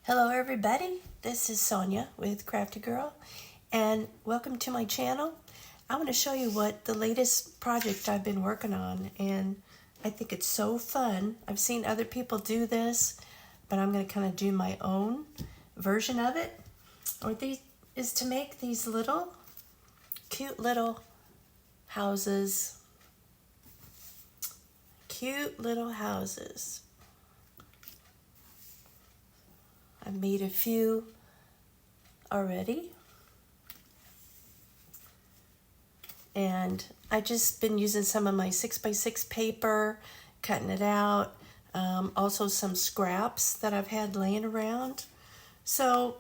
Hello everybody, this is Sonia with Crafty Girl and welcome to my channel. I want to show you what the latest project I've been working on, and I think it's so fun. I've seen other people do this, but I'm going to kind of do my own version of it. Is to make these cute little houses. Cute little houses. I've made a few already, and I've just been using some of my 6x6 paper, cutting it out, also some scraps that I've had laying around. So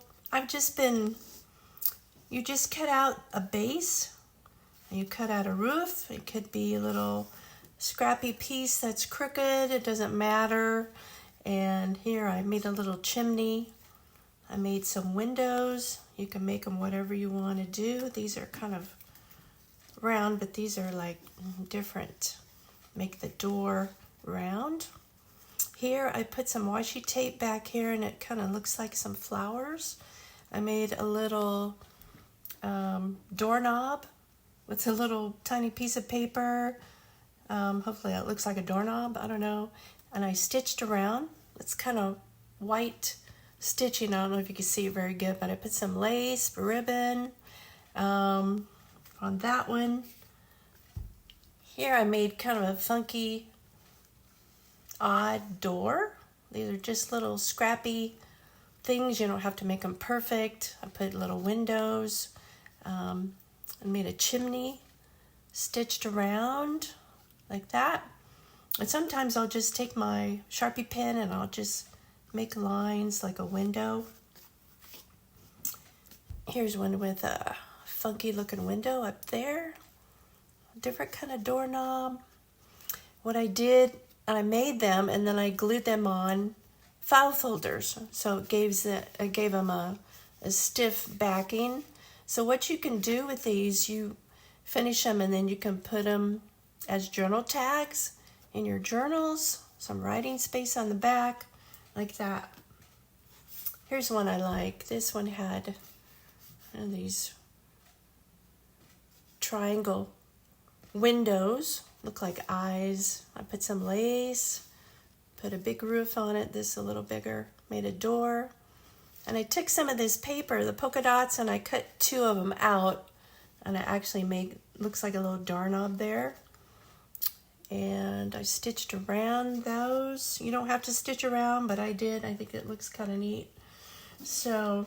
you just cut out a base, and you cut out a roof. It could be a little scrappy piece that's crooked, it doesn't matter. And here I made a little chimney. I made some windows. You can make them whatever you want to do. These are kind of round, but these are like different. Make the door round. Here I put some washi tape back here, and it kind of looks like some flowers. I made a little doorknob with a little tiny piece of paper. Hopefully it looks like a doorknob, I don't know. And I stitched around. It's kind of white stitching. I don't know if you can see it very good, but I put some lace, ribbon on that one. Here I made kind of a funky, odd door. These are just little scrappy things. You don't have to make them perfect. I put little windows. I made a chimney stitched around like that. And sometimes I'll just take my Sharpie pen and I'll just make lines like a window. Here's one with a funky looking window up there. A different kind of doorknob. What I did, I made them and then I glued them on file folders. So it gave them a stiff backing. So what you can do with these, you finish them and then you can put them as journal tags in your journals, some writing space on the back, like that. Here's one I like. This one had these triangle windows, look like eyes. I put some lace, put a big roof on it, this a little bigger, made a door. And I took some of this paper, the polka dots, and I cut two of them out, and I actually made, looks like a little doorknob there. And I stitched around those. You don't have to stitch around, but I did. I think it looks kind of neat. So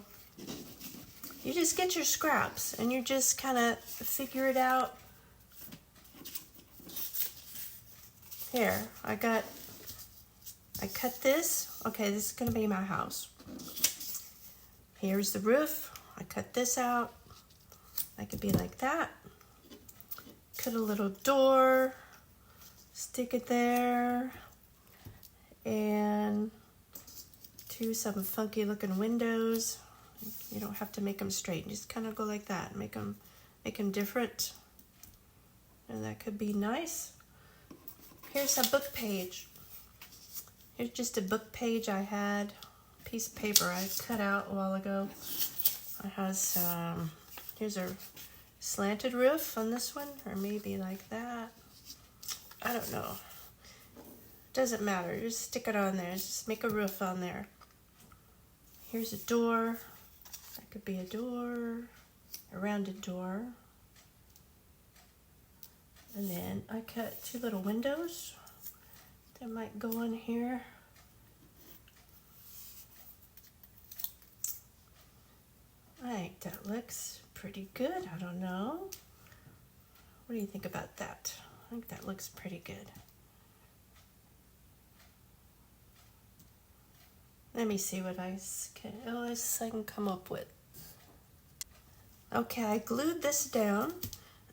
you just get your scraps and you just kind of figure it out. Here, I cut this. Okay, this is going to be my house. Here's the roof. I cut this out. That could be like that. Cut a little door. Stick it there, and do some funky looking windows. You don't have to make them straight, just kind of go like that, make them different, and that could be nice. Here's a book page. Here's just a book page I had, a piece of paper I cut out a while ago. It has here's a slanted roof on this one, or maybe like that. I don't know. Doesn't matter. Just stick it on there. Just make a roof on there. Here's a door. That could be a door, a rounded door. And then I cut two little windows that might go on here. I think that looks pretty good. I don't know. What do you think about that? I think that looks pretty good. Let me see what I can come up with. Okay, I glued this down,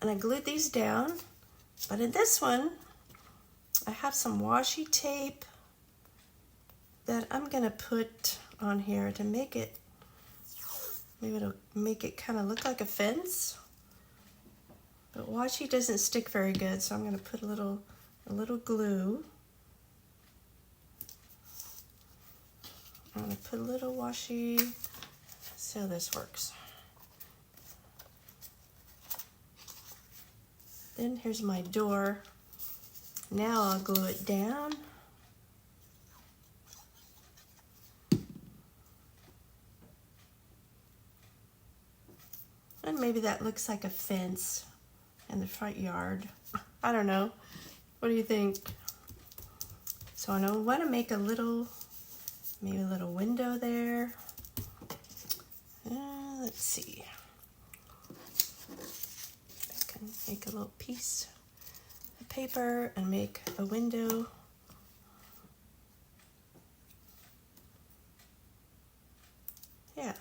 and I glued these down, but in this one, I have some washi tape that I'm gonna put on here to make it, maybe it'll make it kind of look like a fence. But washi doesn't stick very good, so I'm going to put a little glue I'm gonna put a little washi. Let's see how this works. Then here's my door. Now I'll glue it down. And maybe that looks like a fence in the front yard. I don't know. What do you think? So I want to make a little, maybe a little window there. Let's see. I can make a little piece of paper and make a window. Yeah.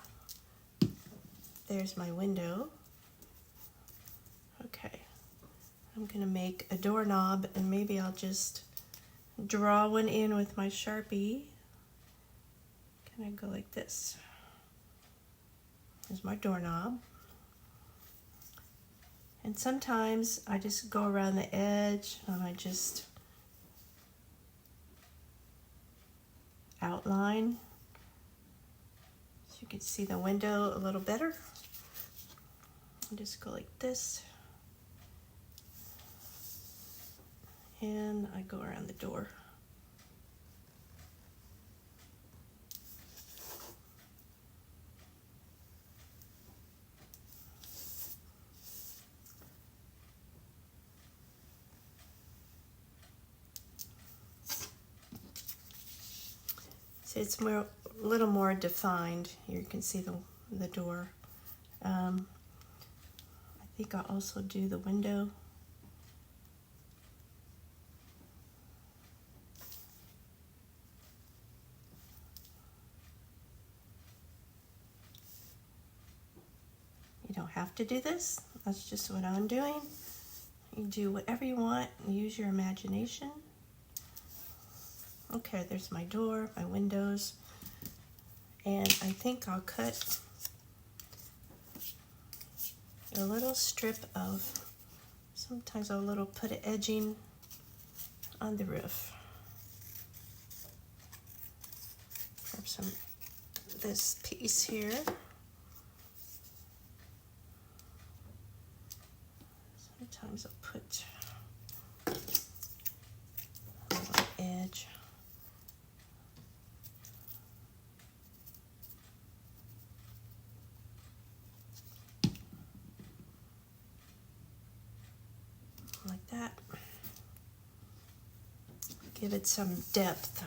There's my window. Okay. I'm gonna make a doorknob, and maybe I'll just draw one in with my Sharpie. Can I go like this? Here's my doorknob. And sometimes I just go around the edge and I just outline so you can see the window a little better. I just go like this. And I go around the door. So it's a little more defined. Here you can see the door. I think I'll also do the window. You don't have to do this. That's just what I'm doing. You do whatever you want. Use your imagination. Okay, there's my door, my windows. And I think I'll cut a little strip of, sometimes I'll put an edging on the roof. Grab this piece here. Sometimes I'll put a little edge. Like that. Give it some depth,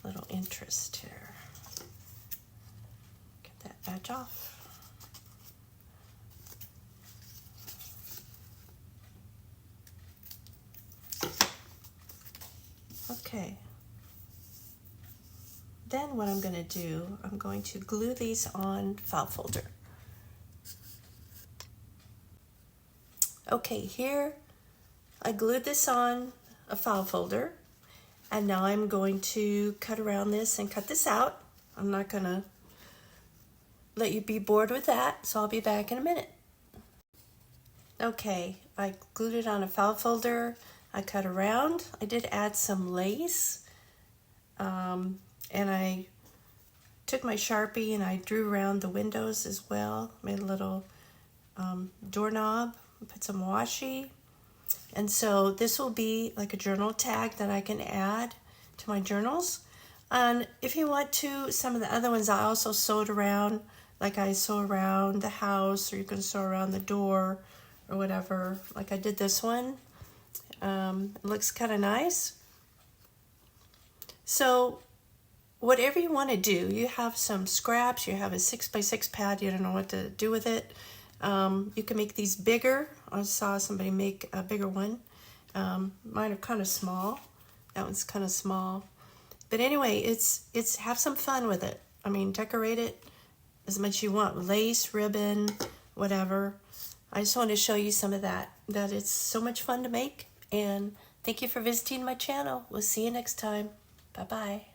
a little interest here. Get that edge off. Okay. Then what I'm going to do, I'm going to glue these on file folder. Okay, here I glued this on a file folder, and now I'm going to cut around this and cut this out. I'm not going to let you be bored with that, so I'll be back in a minute. Okay, I glued it on a file folder. I cut around. I did add some lace, and I took my Sharpie and I drew around the windows as well. Made a little doorknob. Put some washi. And so this will be like a journal tag that I can add to my journals. And if you want to, some of the other ones I also sewed around, like I sew around the house, or you can sew around the door or whatever. Like I did this one. It looks kind of nice. So whatever you want to do, you have some scraps, you have a 6x6 pad, you don't know what to do with it. You can make these bigger. I saw somebody make a bigger one. Mine are kind of small. That one's kind of small. But anyway, it's have some fun with it. I mean, decorate it as much as you want. Lace, ribbon, whatever. I just wanted to show you some of that it's so much fun to make. And thank you for visiting my channel. We'll see you next time. Bye-bye.